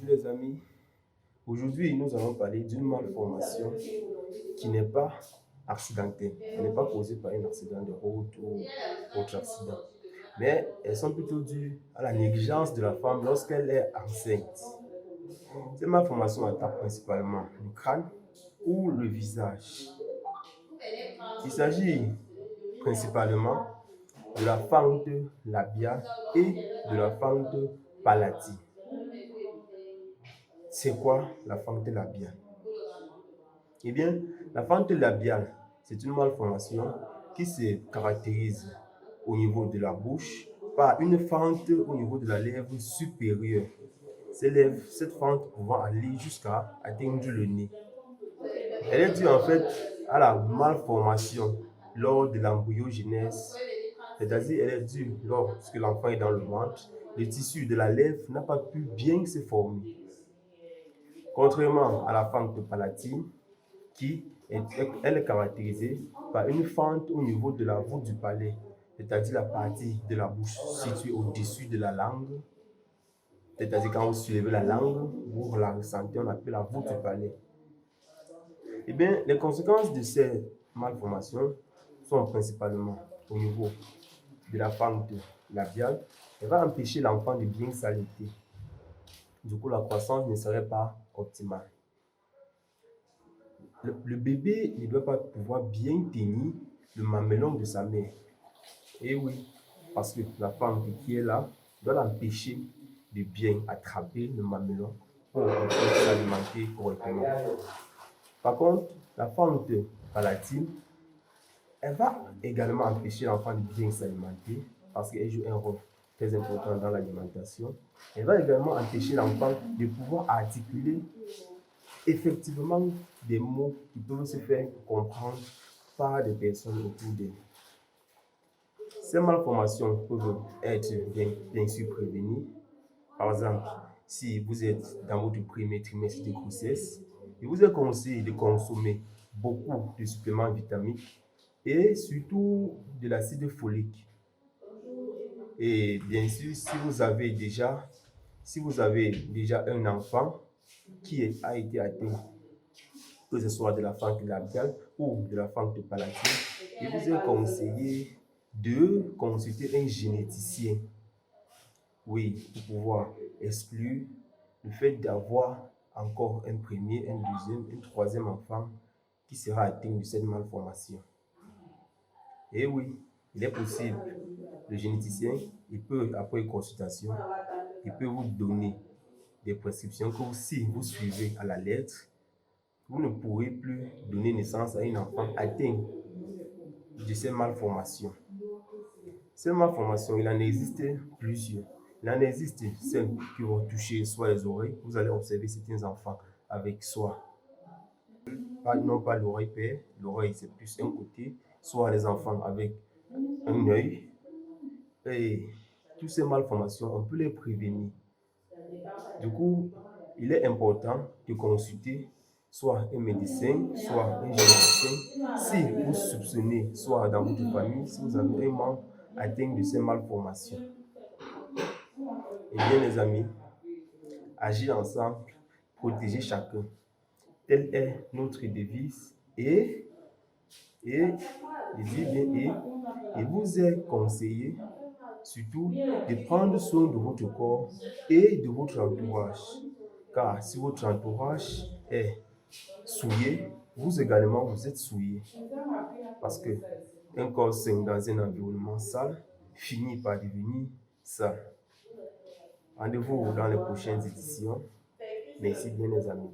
Bonjour les amis, aujourd'hui nous allons parler d'une malformation qui n'est pas accidentelle, elle n'est pas causée par un accident de route ou autre accident, mais elles sont plutôt dues à la négligence de la femme lorsqu'elle est enceinte. Ces malformations attaquent principalement le crâne ou le visage. Il s'agit principalement de la fente labiale et de la fente palatine. C'est quoi la fente labiale? Eh bien, la fente labiale, c'est une malformation qui se caractérise au niveau de la bouche par une fente au niveau de la lèvre supérieure. Cette fente pouvant aller jusqu'à atteindre le nez. Elle est due en fait à la malformation lors de l'embryogenèse, c'est-à-dire elle est due lorsque l'enfant est dans le ventre, le tissu de la lèvre n'a pas pu bien se former. Contrairement à la fente palatine, elle est caractérisée par une fente au niveau de la voûte du palais, c'est-à-dire la partie de la bouche située au-dessus de la langue, c'est-à-dire quand vous soulevez la langue, vous la ressentez, on appelle la voûte du palais. Eh bien, les conséquences de ces malformations sont principalement au niveau de la fente labiale. Elle va empêcher l'enfant de bien s'allaiter. Du coup, la croissance ne serait pas optimale. Le bébé ne doit pas pouvoir bien tenir le mamelon de sa mère. Et oui, parce que la femme qui est là doit l'empêcher de bien attraper le mamelon pour s'alimenter correctement. Par contre, la fente palatine, elle va également empêcher l'enfant de bien s'alimenter parce qu'elle joue un rôle très important dans l'alimentation. Elle va également empêcher l'enfant de pouvoir articuler effectivement des mots qui peuvent se faire comprendre par des personnes autour d'elle. Ces malformations peuvent être bien sûr prévenues. Par exemple, si vous êtes dans votre premier trimestre de grossesse, il vous est conseillé de consommer beaucoup de suppléments vitaminiques et surtout de l'acide folique. Et bien sûr, si vous avez déjà un enfant qui a été atteint, que ce soit de la fente labiale ou de la fente palatine, il vous est conseillé de consulter un généticien. Oui, pour pouvoir exclure le fait d'avoir encore un premier, un deuxième, un troisième enfant qui sera atteint de cette malformation. Et oui, il est possible. Le généticien, il peut, après consultation, il peut vous donner des prescriptions que si vous suivez à la lettre, vous ne pourrez plus donner naissance à un enfant atteint de ces malformations. Ces malformations, il en existe plusieurs. Il en existe celles qui vont toucher soit les oreilles. Vous allez observer certains enfants avec soit, non pas l'oreille père, l'oreille c'est plus un côté, soit les enfants avec un œil. Et toutes ces malformations, on peut les prévenir. Du coup, il est important de consulter soit un médecin, soit un généticien. Si vous soupçonnez, soit dans votre famille, si vous avez un membre atteint de ces malformations. Eh bien, les amis, agir ensemble, protéger chacun. Telle est notre devise et il vous est conseillé surtout de prendre soin de votre corps et de votre entourage. Car si votre entourage est souillé, vous également vous êtes souillé. Parce que un corps sain dans un environnement sale finit par devenir sale. Rendez-vous dans les prochaines éditions. Merci bien les amis.